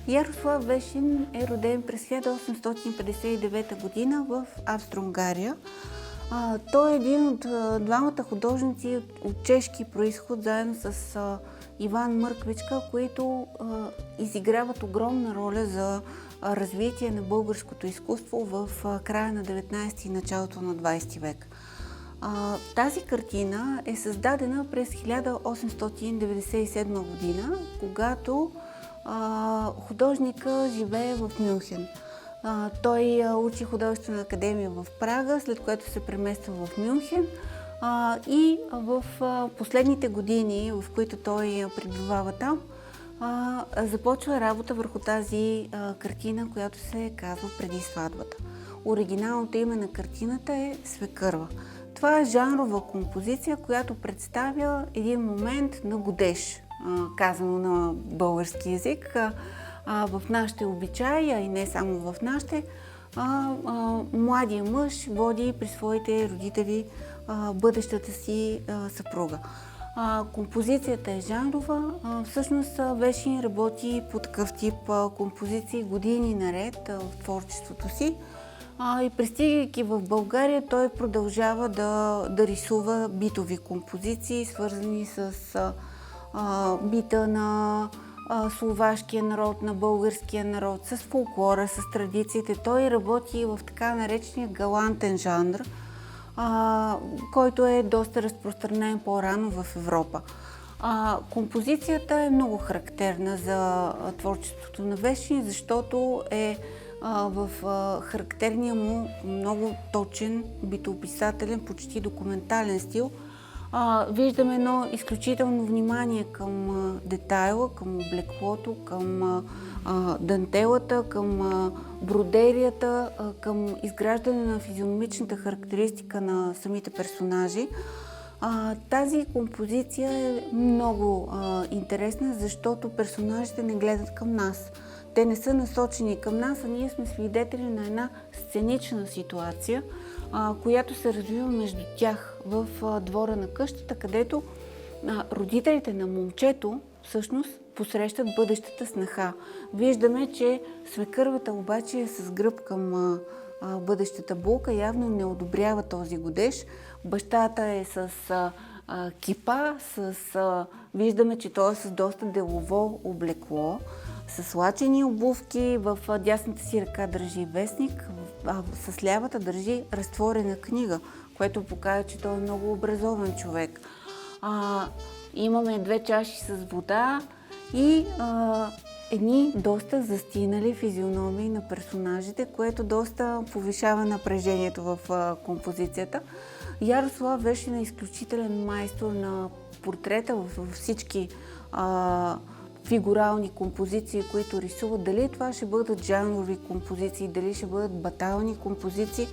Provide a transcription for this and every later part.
Ярослав Вешин е роден през 1859 година в Австро-Унгария. Той е един от двамата художници от чешки происход, заедно с Иван Мърквичка, които изиграват огромна роля за развитие на българското изкуство в края на 19 и началото на 20 век. Тази картина е създадена през 1897 година, когато художника живее в Мюнхен. Той учи художествена академия в Прага, след което се премества в Мюнхен и в последните години, в които той пребивава там, започва работа върху тази картина, която се казва "Преди сватбата". Оригиналното име на картината е "Свекърва". Това е жанрова композиция, която представя един момент на годеж, казано на български език. В нашите обичаи, а и не само в нашите, младия мъж води при своите родители бъдещата си съпруга. Композицията е жанрова. Всъщност Вешин работи по такъв тип композиции години наред в творчеството си. И пристигайки в България, той продължава да рисува битови композиции, свързани с бита на словашкия народ, на българския народ, с фолклора, с традициите. Той работи в така наречения галантен жанр, който е доста разпространен по-рано в Европа. Композицията е много характерна за творчеството на Вешин, защото е в характерния му много точен, битоописателен, почти документален стил. Виждаме едно изключително внимание към детайла, към облеклото, към дантелата, към бродерията, към изграждане на физиономичната характеристика на самите персонажи. Тази композиция е много интересна, защото персонажите не гледат към нас. Те не са насочени към нас, а ние сме свидетели на една сценична ситуация, която се развива между тях в двора на къщата, където родителите на момчето всъщност посрещат бъдещата снаха. Виждаме, че свекървата обаче е с гръб към бъдещата булка, явно не одобрява този годеж. Бащата е с кипа, виждаме, че той е с доста делово облекло, с лачени обувки, в дясната си ръка държи вестник, с лявата държи разтворена книга, което показва, че той е много образован човек. Имаме 2 чаши с вода и едни доста застинали физиономии на персонажите, което доста повишава напрежението в композицията. Ярослав Вешин е изключителен майстор на портрета във всички фигурални композиции, които рисуват. Дали това ще бъдат жанрови композиции, дали ще бъдат батални композиции,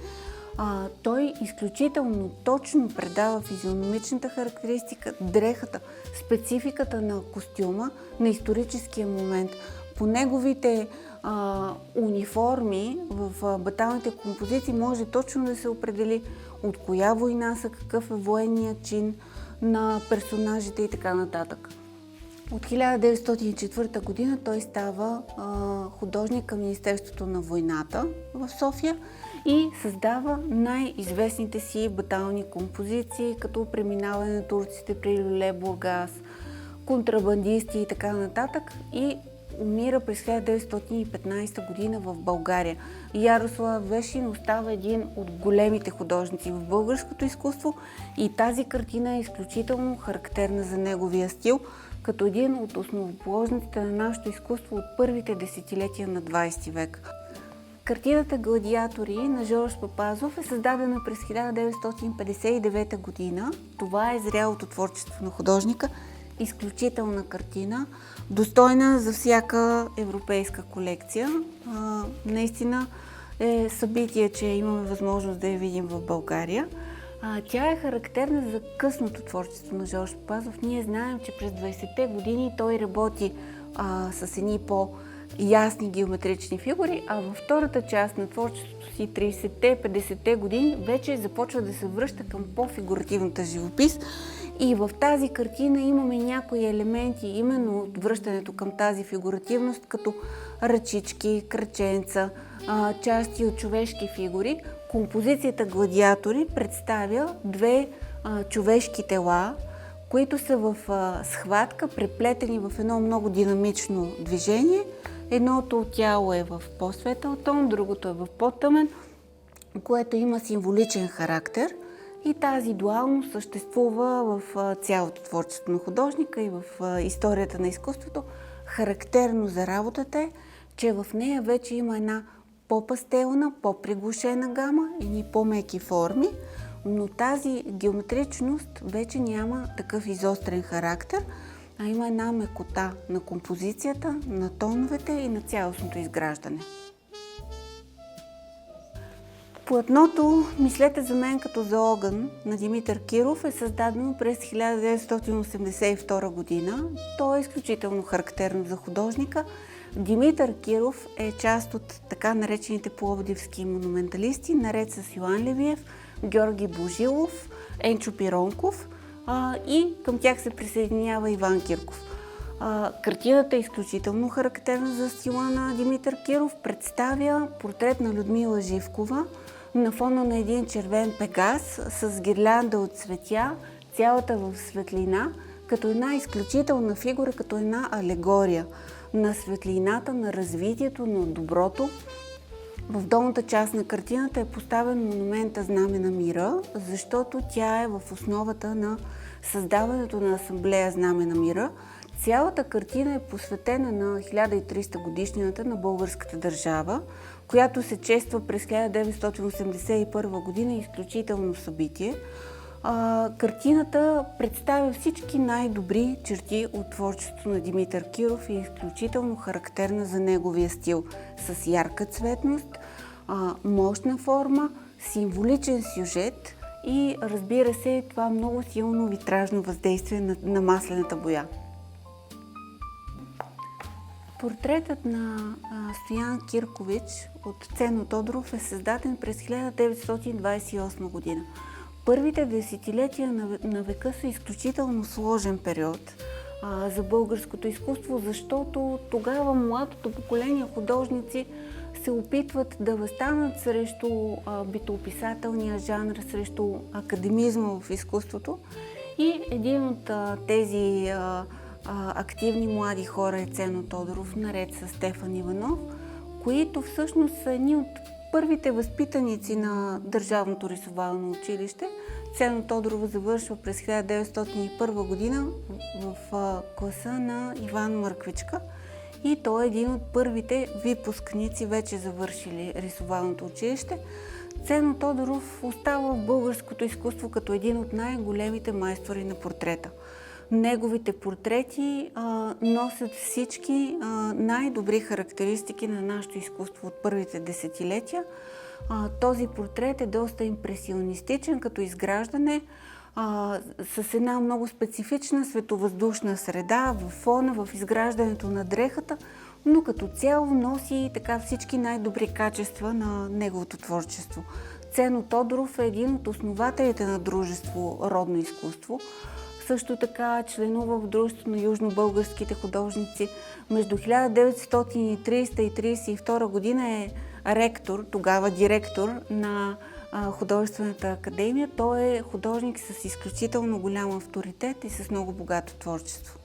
той изключително точно предава физиономичната характеристика, дрехата, спецификата на костюма, на историческия момент. По неговите униформи в баталните композиции може точно да се определи от коя война са, какъв е военният чин на персонажите и така нататък. От 1904 година той става художник към Министерството на войната в София и създава най-известните си батални композиции, като "Преминаване на турците при Люле, Бургас", "Контрабандисти" и така нататък, и умира през 1915 година в България. Ярослав Вешин остава един от големите художници в българското изкуство и тази картина е изключително характерна за неговия стил, като един от основоположниците на нашето изкуство от първите десетилетия на 20 век. Картината "Гладиатори" на Жорж Папазов е създадена през 1959 година. Това е зрялото творчество на художника. Изключителна картина, достойна за всяка европейска колекция. Наистина е събитие, че имаме възможност да я видим в България. Тя е характерна за късното творчество на Жорж Папазов. Ние знаем, че през 20-те години той работи с едни ясни геометрични фигури, а във втората част на творчеството си, 30-те, 50-те години, вече започва да се връща към по-фигуративната живопис. И в тази картина имаме някои елементи, именно от връщането към тази фигуративност, като ръчички, кръченца, части от човешки фигури. Композицията Гладиатори представя две човешки тела, които са в схватка, преплетени в едно много динамично движение. Едното тяло е в по-светъл тон, другото е в по-тъмен, което има символичен характер. И тази дуалност съществува в цялото творчество на художника и в историята на изкуството. Характерно за работата е, че в нея вече има една по-пастелна, по-приглушена гама, едни по-меки форми, но тази геометричност вече няма такъв изострен характер, а има една мекота на композицията, на тоновете и на цялостното изграждане. Платното "Мислете за мен като за огън" на Димитър Киров е създадено през 1982 година. То е изключително характерно за художника. Димитър Киров е част от така наречените пловдивски монументалисти, наред с Йоан Левиев, Георги Божилов, Енчо Пиронков и към тях се присъединява Иван Кирков. Картината е изключително характерна за стила на Димитър Киров. Представя портрет на Людмила Живкова на фона на един червен пегас с гирлянда от цветя, цялата в светлина, като една изключителна фигура, като една алегория на светлината, на развитието, на доброто. В долната част на картината е поставен монумента "Знаме на мира", защото тя е в основата на създаването на асамблея "Знаме на мира". Цялата картина е посветена на 1300 годишнината на българската държава, която се чества през 1981 година, изключително събитие. Картината представя всички най-добри черти от творчеството на Димитър Киров и е изключително характерна за неговия стил, с ярка цветност, мощна форма, символичен сюжет и, разбира се, това много силно витражно въздействие на маслената боя. Портретът на Стоян Киркович от Цено Тодоров е създаден през 1928 година. Първите десетилетия на века са изключително сложен период за българското изкуство, защото тогава младото поколение художници се опитват да въстанат срещу битоописателния жанр, срещу академизма в изкуството. И един от тези активни млади хора е Цено Тодоров, наред с Стефан Иванов, които всъщност са едни от първите възпитаници на Държавното рисувално училище. Цено Тодорова завършва през 1901 година в класа на Иван Мърквичка и той е един от първите випускници, вече завършили рисувалното училище. Цено Тодоров остава в българското изкуство като един от най-големите майстори на портрета. Неговите портрети носят всички най-добри характеристики на нашето изкуство от първите десетилетия. Този портрет е доста импресионистичен като изграждане, с една много специфична световъздушна среда в фона, в изграждането на дрехата, но като цяло носи така всички най-добри качества на неговото творчество. Цено Тодоров е един от основателите на дружество "Родно изкуство". Също така членува в Дружеството на южнобългарските художници. Между 1930 и 1932 година е ректор, тогава директор на Художествената академия. Той е художник с изключително голям авторитет и с много богато творчество.